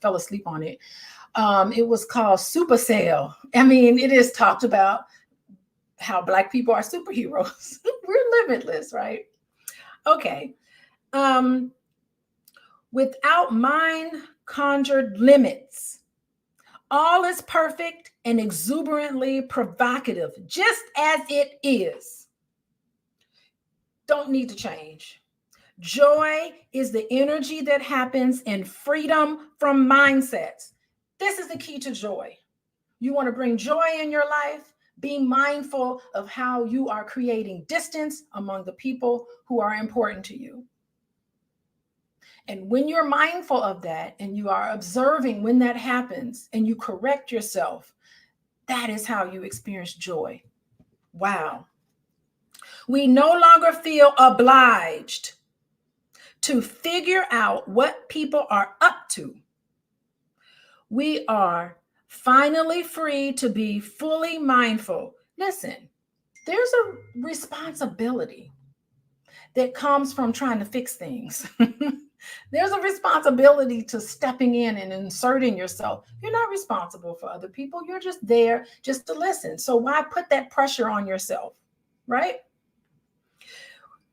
fell asleep on it. It was called Supercell. I mean, it is talked about how Black people are superheroes. We're limitless, right? Okay. Without mind conjured limits, all is perfect and exuberantly provocative, just as it is. Don't need to change. Joy is the energy that happens in freedom from mindsets. This is the key to joy. You want to bring joy in your life? Be mindful of how you are creating distance among the people who are important to you. And when you're mindful of that and you are observing when that happens and you correct yourself, that is how you experience joy. Wow. We no longer feel obliged to figure out what people are up to. We are finally free to be fully mindful. Listen, there's a responsibility that comes from trying to fix things. There's a responsibility to stepping in and inserting yourself. You're not responsible for other people. You're just there just to listen. So why put that pressure on yourself, right?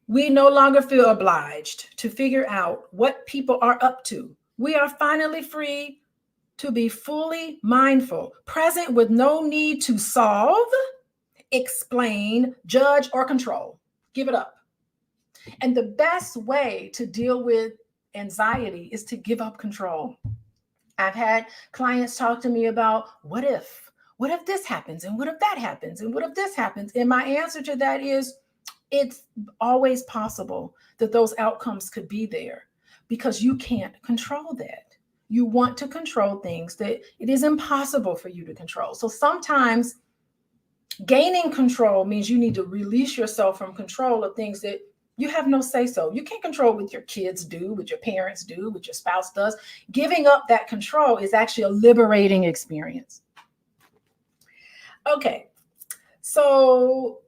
We no longer feel obliged to figure out what people are up to. We are finally free to be fully mindful, present with no need to solve, explain, judge, or control. Give it up. And the best way to deal with anxiety is to give up control. I've had clients talk to me about what if this happens, and what if that happens, and what if this happens? And my answer to that is it's always possible that those outcomes could be there because you can't control that. You want to control things that it is impossible for you to control. So sometimes gaining control means you need to release yourself from control of things that you have no say so. You can't control what your kids do, what your parents do, what your spouse does. Giving up that control is actually a liberating experience. Okay, so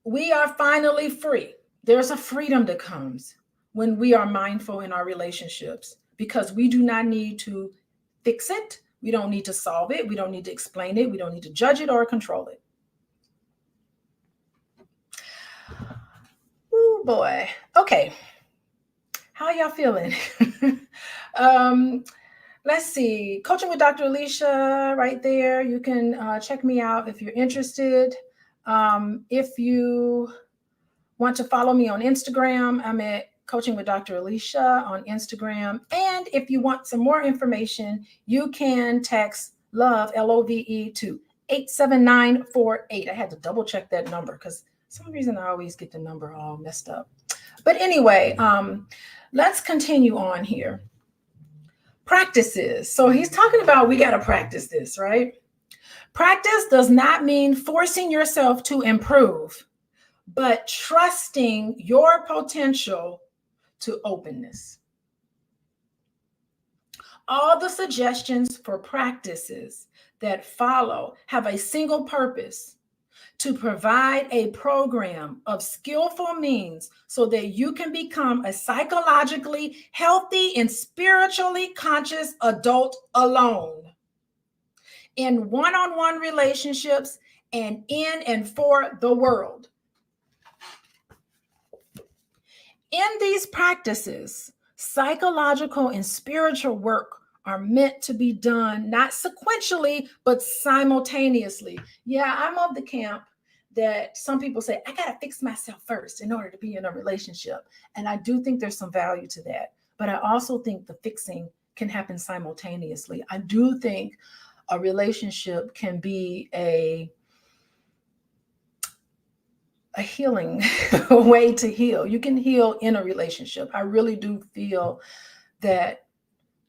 we are finally free. There's a freedom that comes when we are mindful in our relationships because we do not need to fix it. We don't need to solve it. We don't need to explain it. We don't need to judge it or control it. Oh boy. Okay. How y'all feeling? Let's see. Coaching with Dr. Alicia right there. You can check me out if you're interested. If you want to follow me on Instagram, I'm at Coaching with Dr. Alicia on Instagram. And if you want some more information, you can text LOVE, LOVE, to 87948. I had to double check that number because for some reason I always get the number all messed up. But anyway, let's continue on here. Practices. So he's talking about we got to practice this, right? Practice does not mean forcing yourself to improve, but trusting your potential to openness. All the suggestions for practices that follow have a single purpose: to provide a program of skillful means so that you can become a psychologically healthy and spiritually conscious adult alone, in one-on-one relationships, and in and for the world. In these practices, psychological and spiritual work are meant to be done not sequentially, but simultaneously. Yeah, I'm of the camp that some people say, I got to fix myself first in order to be in a relationship. And I do think there's some value to that. But I also think the fixing can happen simultaneously. I do think a relationship can be a healing way to heal. You can heal in a relationship. I really do feel that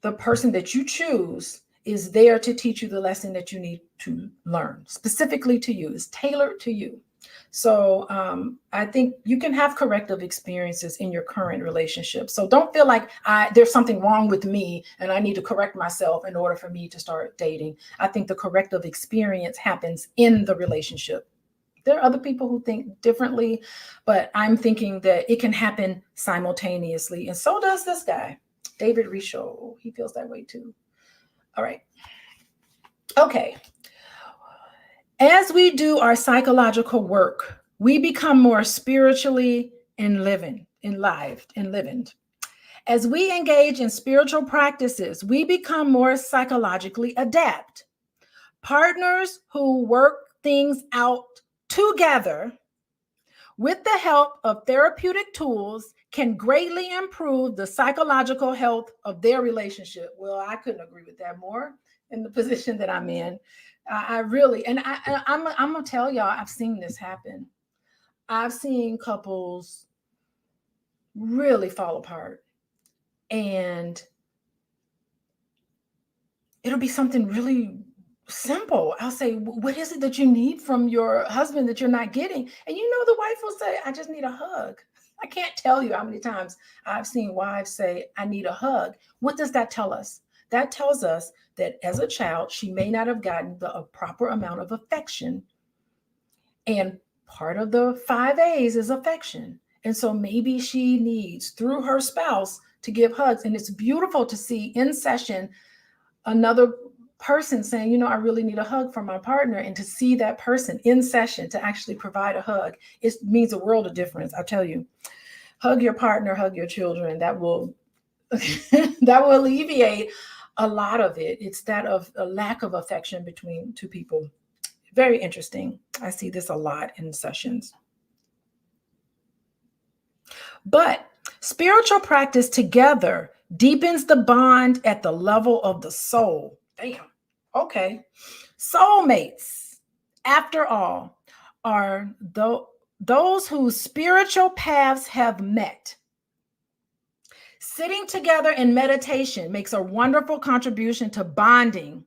the person that you choose is there to teach you the lesson that you need to learn, specifically to you. It's tailored to you. So I think you can have corrective experiences in your current relationship. So don't feel like there's something wrong with me and I need to correct myself in order for me to start dating. I think the corrective experience happens in the relationship. There are other people who think differently, but I'm thinking that it can happen simultaneously. And so does this guy, David Richo. He feels that way too. All right. Okay. As we do our psychological work, we become more spiritually enlivened. As we engage in spiritual practices, we become more psychologically adept. Partners who work things out together with the help of therapeutic tools can greatly improve the psychological health of their relationship. Well, I couldn't agree with that more in the position that I'm in. I really, and I'm gonna tell y'all, I've seen this happen. I've seen couples really fall apart, and it'll be something really simple. I'll say, what is it that you need from your husband that you're not getting? And the wife will say, I just need a hug. I can't tell you how many times I've seen wives say, I need a hug. What does that tell us? That tells us that as a child, she may not have gotten the proper amount of affection. And part of the 5 A's is affection. And so maybe she needs, through her spouse, to give hugs. And it's beautiful to see in session another person saying, I really need a hug from my partner, and to see that person in session to actually provide a hug, it means a world of difference. I'll tell you, hug your partner, hug your children. That will that will alleviate a lot of it. It's that of a lack of affection between two people. Very interesting. I see this a lot in sessions. But spiritual practice together deepens the bond at the level of the soul. Damn. Okay. Soulmates, after all, are those whose spiritual paths have met. Sitting together in meditation makes a wonderful contribution to bonding